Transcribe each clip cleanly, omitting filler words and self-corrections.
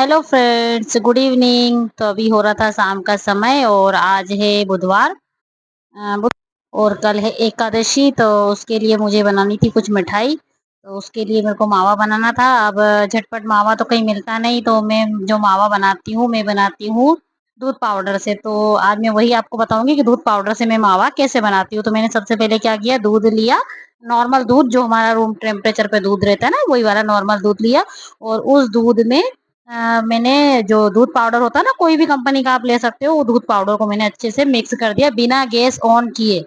Hello friends, good evening. तो अभी हो रहा था शाम का समय और आज है बुधवार। और कल है एकादशी, तो उसके लिए मुझे बनानी थी कुछ मिठाई। तो उसके लिए मेरे को मावा बनाना था। अब झटपट मावा तो कहीं मिलता नहीं, तो मैं जो मावा बनाती हूँ मैं बनाती हूँ दूध पाउडर से। तो आज मैं वही आपको बताऊंगी कि दूध पाउडर से मैं मावा कैसे बनाती हूँ। तो मैंने सबसे पहले क्या किया, दूध लिया, नॉर्मल दूध जो हमारा रूम टेम्परेचर पे दूध रहता है ना, वही वाला नॉर्मल दूध लिया। और उस दूध में मैंने जो दूध पाउडर होता है ना, कोई भी कंपनी का आप ले सकते हो, वो दूध पाउडर को मैंने अच्छे से मिक्स कर दिया बिना गैस ऑन किए।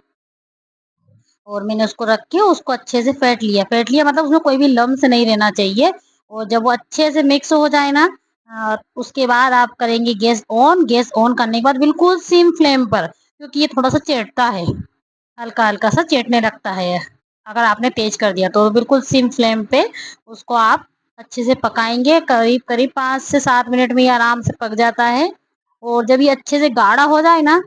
और मैंने उसको रख के उसको अच्छे से फेंट लिया मतलब उसमें कोई भी लम्स नहीं रहना चाहिए। और जब वो अच्छे से मिक्स हो जाए ना, उसके बाद आप करेंगे गैस ऑन करने के बाद बिल्कुल सिम फ्लेम पर, क्योंकि ये थोड़ा सा चेटता है, हल्का हल्का सा चेटने लगता है अगर आपने तेज कर दिया। तो बिल्कुल सिम फ्लेम पे उसको आप अच्छे से पकाएंगे। करीब करीब 5 से 7 मिनट में ये आराम से पक जाता है। और जब ये अच्छे से गाढ़ा हो जाए ना,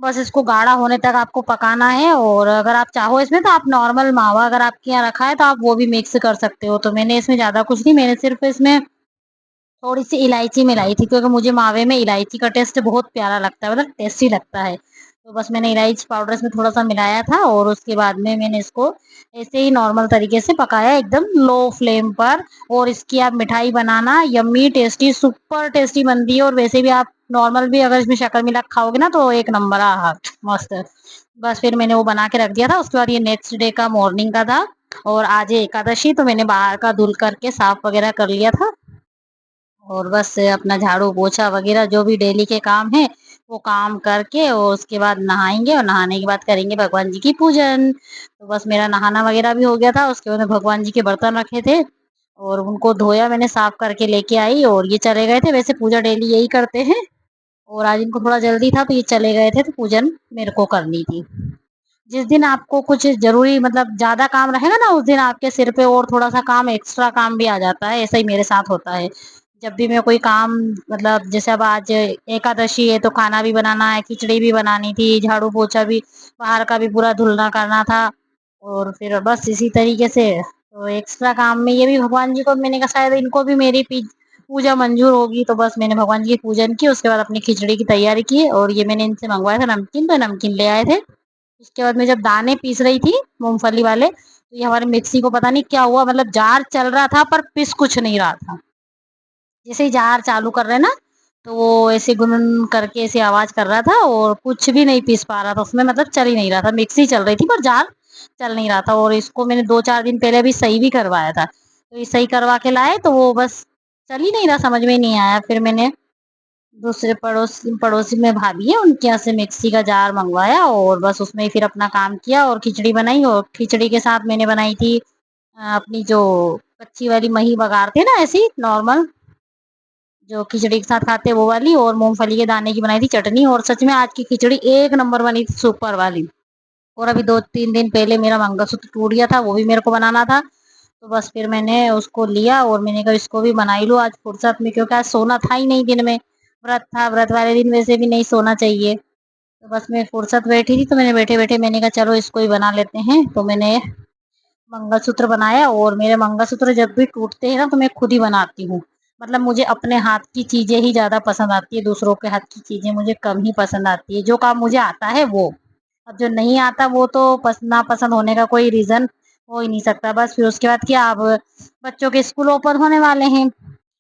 बस इसको गाढ़ा होने तक आपको पकाना है। और अगर आप चाहो इसमें तो आप नॉर्मल मावा अगर आपके यहाँ रखा है तो आप वो भी मिक्स कर सकते हो। तो मैंने इसमें ज्यादा कुछ नहीं, मैंने सिर्फ इसमें थोड़ी सी इलायची मिलाई थी, क्योंकि मुझे मावे में इलायची का टेस्ट बहुत प्यारा लगता है, मतलब टेस्टी लगता है। तो बस मैंने इलायची पाउडर इसमें थोड़ा सा मिलाया था और उसके बाद में मैंने इसको ऐसे ही नॉर्मल तरीके से पकाया एकदम लो फ्लेम पर। और इसकी आप मिठाई बनाना, यम्मी टेस्टी सुपर टेस्टी बनती है। और वैसे भी आप नॉर्मल भी अगर इसमें शक्कर मिला के खाओगे ना तो एक नंबर, आहा मस्त। बस फिर मैंने वो बना के रख दिया था। उसके बाद ये नेक्स्ट डे का मॉर्निंग का था और आज है एकादशी, तो मैंने बाहर का धुल करके साफ वगैरह कर लिया था। और बस अपना झाड़ू पोछा वगैरह जो भी डेली के काम है वो काम करके और उसके बाद नहाएंगे। और नहाने के बाद करेंगे भगवान जी की पूजन। तो बस मेरा नहाना वगैरह भी हो गया था। उसके बाद भगवान जी के बर्तन रखे थे और उनको धोया, मैंने साफ करके लेके आई और ये चले गए थे। वैसे पूजा डेली यही करते हैं और आज इनको थोड़ा जल्दी था तो ये चले गए थे, तो पूजन मेरे को करनी थी। जिस दिन आपको कुछ जरूरी मतलब ज्यादा काम रहेगा ना, उस दिन आपके सिर पे और थोड़ा सा काम, एक्स्ट्रा काम भी आ जाता है। ऐसा ही मेरे साथ होता है। जब भी मैं कोई काम, मतलब जैसे अब आज एकादशी है तो खाना भी बनाना है, खिचड़ी भी बनानी थी, झाड़ू पोछा भी, बाहर का भी पूरा धुलना करना था। और फिर बस इसी तरीके से तो एक्स्ट्रा काम में ये भी भगवान जी को मैंने कहा शायद इनको भी मेरी पूजा मंजूर होगी। तो बस मैंने भगवान जी की पूजन की, उसके बाद अपनी खिचड़ी की तैयारी की। और ये मैंने इनसे मंगवाया था नमकीन, तो नमकीन ले आए थे। उसके बाद मैं जब दाने पीस रही थी मूंगफली वाले, तो ये हमारे मिक्सी को पता नहीं क्या हुआ, मतलब जार चल रहा था पर पिस कुछ नहीं रहा था। जैसे ही जार चालू कर रहे ना, तो वो ऐसे गुनगुन करके ऐसे आवाज कर रहा था और कुछ भी नहीं पीस पा रहा था उसमें, मतलब चल ही नहीं रहा था। मिक्सी चल रही थी पर जार चल नहीं रहा था। और इसको मैंने 2-4 दिन पहले भी सही भी करवाया था, तो ये सही करवा के लाए तो वो बस चल ही नहीं रहा, समझ में नहीं आया। फिर मैंने दूसरे पड़ोसी पड़ोसी में भाभी है उनके यहाँ से मिक्सी का जार मंगवाया और बस उसमें ही फिर अपना काम किया और खिचड़ी बनाई। और खिचड़ी के साथ मैंने बनाई थी अपनी जो कच्ची वाली मही बघारते ना, ऐसी नॉर्मल जो खिचड़ी के साथ खाते वो वाली, और मूंगफली के दाने की बनाई थी चटनी। और सच में आज की खिचड़ी एक नंबर बनी थी, सुपर वाली। और अभी 2-3 दिन पहले मेरा मंगलसूत्र टूट गया था, वो भी मेरे को बनाना था। तो बस फिर मैंने उसको लिया और मैंने कहा इसको भी बना ही लो आज फुर्सत में, क्योंकि आज सोना था ही नहीं दिन में। व्रत था, व्रत वाले दिन वैसे भी नहीं सोना चाहिए। तो बस मैं फुर्सत बैठी थी तो मैंने बैठे बैठे मैंने कहा चलो इसको ही बना लेते हैं। तो मैंने मंगलसूत्र बनाया। और मेरे मंगलसूत्र जब भी टूटते हैं ना तो मैं खुद ही बनाती हूँ। मतलब मुझे अपने हाथ की चीजें ही ज्यादा पसंद आती है, दूसरों के हाथ की चीजें मुझे कम ही पसंद आती है। जो काम मुझे आता है वो, अब जो नहीं आता वो तो ना पसंद होने का कोई रीजन हो ही नहीं सकता। बस फिर उसके बाद क्या, अब बच्चों के स्कूल ओपन होने वाले हैं,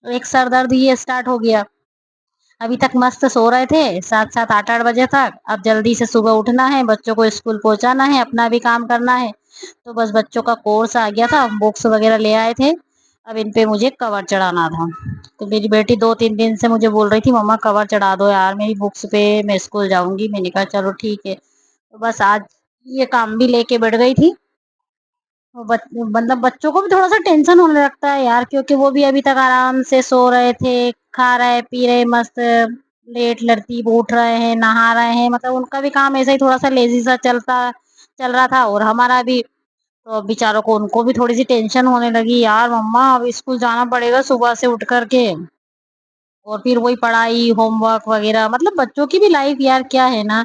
एक सर दर्द ये स्टार्ट हो गया। अभी तक मस्त सो रहे थे 7-7 8-8 बजे तक, अब जल्दी से सुबह उठना है, बच्चों को स्कूल पहुंचाना है, अपना भी काम करना है। तो बस बच्चों का कोर्स आ गया था, बुक्स वगैरह ले आए थे, अब इन पे मुझे कवर चढ़ाना था। तो मेरी बेटी 2-3 दिन से मुझे बोल रही थी मम्मा कवर चढ़ा दो यार मेरी बुक्स पे, मैं स्कूल जाऊंगी। मैंने कहा चलो ठीक है। तो बस आज ये काम भी लेके बैठ गई थी। मतलब बच्चों को भी थोड़ा सा टेंशन होने लगता है यार, क्योंकि वो भी अभी तक आराम से सो रहे थे, खा रहे पी रहे मस्त, लेट लड़ती उठ रहे हैं, नहा रहे हैं, मतलब उनका भी काम ऐसा ही थोड़ा सा लेजी सा चल रहा था। और हमारा भी, तो अब बेचारों को उनको भी थोड़ी सी टेंशन होने लगी यार मम्मा अब स्कूल जाना पड़ेगा सुबह से उठ करके। और फिर वही पढ़ाई होमवर्क वगैरह, मतलब बच्चों की भी लाइफ यार क्या है ना,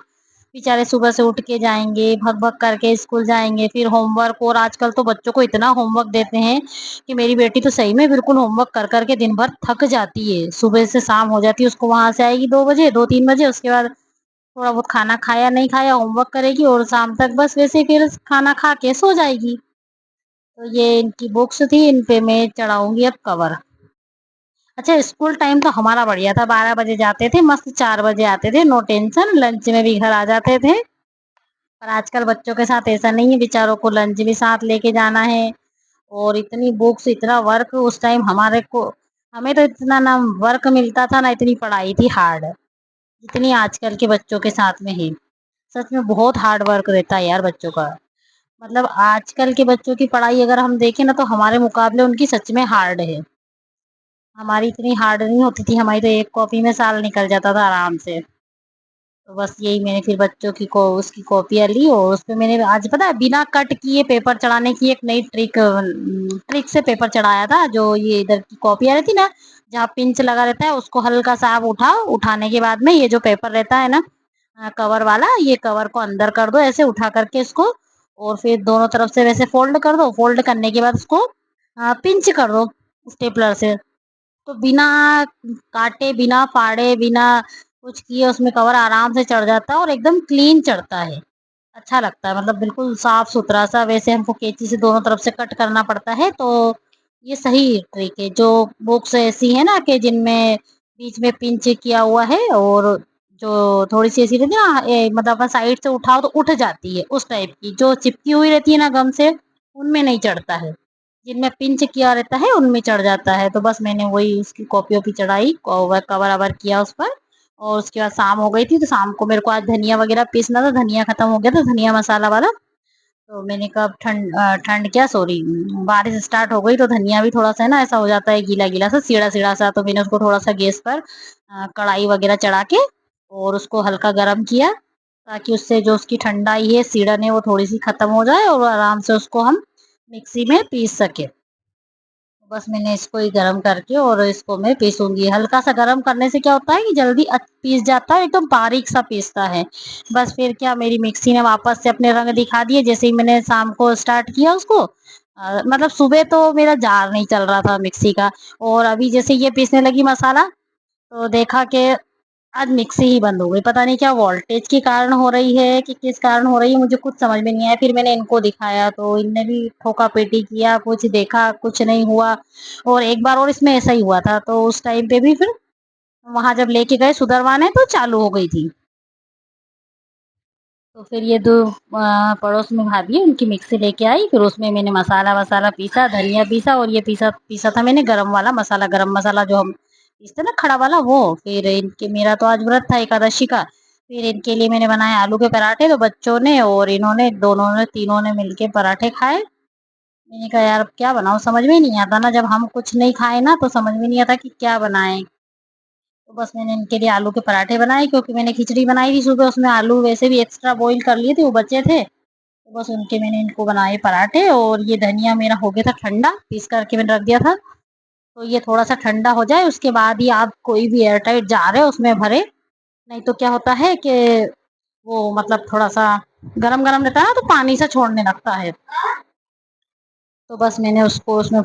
बेचारे सुबह से उठ के जाएँगे, भग-भग करके स्कूल जाएँगे, फिर होमवर्क, और आजकल तो बच्चों को इतना होमवर्क देते हैं कि मेरी बेटी तो सही में बिल्कुल होमवर्क कर के दिन भर थक जाती है। सुबह से शाम हो जाती है, उसको वहाँ से आएगी 2 बजे, 2-3 बजे, उसके बाद थोड़ा बहुत खाना खाया नहीं खाया, होमवर्क करेगी और शाम तक बस वैसे ही फिर खाना खा के सो जाएगी। तो ये इनकी बुक्स थी, इन पे मैं चढ़ाऊँगी अब कवर। अच्छा, स्कूल टाइम तो हमारा बढ़िया था, 12 बजे जाते थे, मस्त 4 बजे आते थे, नो टेंशन, लंच में भी घर आ जाते थे। पर आजकल बच्चों के साथ ऐसा नहीं है, बेचारों को लंच भी साथ लेके जाना है, और इतनी बुक्स, इतना वर्क उस टाइम हमें तो इतना ना वर्क मिलता था, ना इतनी पढ़ाई थी हार्ड, जितनी आजकल के बच्चों के साथ में है। सच में बहुत हार्ड वर्क रहता है यार बच्चों का। मतलब आजकल के बच्चों की पढ़ाई अगर हम देखें ना, तो हमारे मुकाबले उनकी सच में हार्ड है। हमारी इतनी हार्ड नहीं होती थी, हमारी तो एक कॉपी में साल निकल जाता था आराम से। तो बस यही मैंने फिर बच्चों की उसकी कॉपियाँ ली, और उसपे मैंने आज पता है बिना कट किए पेपर चढ़ाने की एक नई ट्रिक से पेपर चढ़ाया था। जो ये इधर की कॉपियाँ रहती ना, जहाँ पिंच लगा रहता है, उसको हल्का सा आप उठाओ, उठाने के बाद में ये जो पेपर रहता है ना, कवर वाला, ये कवर को अंदर कर दो ऐसे उठा करके इसको, और फिर दोनों तरफ से वैसे फोल्ड कर दो। फोल्ड करने के बाद उसको पिंच कर दो स्टेपलर से। तो बिना काटे, बिना फाड़े, बिना कुछ किए उसमें कवर आराम से चढ़ जाता है, और एकदम क्लीन चढ़ता है। अच्छा लगता है, मतलब बिल्कुल साफ-सुथरा सा। वैसे हमको कैंची से दोनों तरफ से कट करना पड़ता है, तो ये सही ट्रिक है। जो बुक्स ऐसी है ना कि जिनमें बीच में पिंच किया हुआ है, और जो थोड़ी-सी ऐसी रहती है ना, मतलब अपन साइड से उठाओ तो उठ जाती है, उस टाइप की। जो चिपकी हुई रहती है ना गम से, उनमें नहीं चढ़ता है। जिनमें पिंच किया रहता है उनमें चढ़ जाता है। तो बस मैंने वही उसकी कॉपी-वॉपी चढ़ाई, कवर-अवर किया उस पर, और उसके बाद शाम हो गई थी, तो शाम को मेरे को आज धनिया वगैरह पीसना था, धनिया खत्म हो गया था, धनिया मसाला वाला। तो मैंने कहा अब ठंड क्या, सॉरी, बारिश स्टार्ट हो गई, तो धनिया भी थोड़ा-सा है ना ऐसा हो जाता है गीला-गीला सा, सीढ़ा-सीढ़ा सा। तो मैंने उसको थोड़ा-सा गैस पर कढ़ाई वगैरह चढ़ा के, और उसको हल्का गरम किया, ताकि उससे जो उसकी ठंडाई है, सीड़न है, वो थोड़ी-सी खत्म हो जाए, और आराम से उसको हम मिक्सी में पीस सकें। बस मैंने इसको ही गरम करके और इसको मैं पीसूँगी। हल्का-सा गरम करने से क्या होता है कि जल्दी पीस जाता है, एकदम बारीक-सा पीसता है। बस फिर क्या, मेरी मिक्सी ने वापस से अपने रंग दिखा दिए, जैसे ही मैंने शाम को स्टार्ट किया उसको। मतलब सुबह तो मेरा जार नहीं चल रहा था मिक्सी का, और अभी जैसे ये पीसने लगी मसाला, तो देखा कि आज मिक्सी ही बंद हो गई। पता नहीं क्या वोल्टेज के कारण हो रही है कि किस कारण हो रही है, मुझे कुछ समझ में नहीं आया। फिर मैंने इनको दिखाया, तो इनने भी ठोका-पीटी किया, कुछ देखा, कुछ नहीं हुआ। और एक बार और इसमें ऐसा ही हुआ था, तो उस टाइम पे भी फिर वहाँ जब लेके गए सुधरवाने, तो चालू हो गई थी। तो फिर ये 2 पड़ोस में भाभी है, उनकी मिक्सी लेके आई, फिर उसमें मैंने मसाला-वसाला पीसा, धनिया पीसा, और ये पीसा पीसा था मैंने गरम वाला मसाला, गरम मसाला जो हम पीसते हैं ना खड़ा वाला, वो। फिर इनके मेरा तो आज व्रत था एकादशी का, फिर इनके लिए मैंने बनाए आलू के पराठे, तो बच्चों ने और इन्होंने, दोनों ने, तीनों ने मिलके पराठे खाए। मैंने कहा यार अब क्या बनाऊँ, समझ में ही नहीं आता ना, जब हम कुछ नहीं खाए ना, तो समझ में नहीं आता कि क्या बनाएँ। तो बस मैंने इनके लिए आलू के पराठे बनाए, क्योंकि मैंने खिचड़ी बनाई थी सुबह, उसमें आलू वैसे भी एक्स्ट्रा बॉईल कर लिए थे, वो बचे थे। तो बस उनके मैंने इनको बनाए पराठे, और ये धनिया मेरा हो गया था ठंडा, पीस करके मैंने रख दिया था। तो ये थोड़ा-सा ठंडा हो जाए, उसके बाद ही आप कोई भी एयर टाइट जार है उसमें भरें, नहीं तो क्या होता है कि वो मतलब थोड़ा-सा गरम-गरम रहता है ना, तो पानी सा छोड़ने लगता है। तो बस मैंने उसको उसमें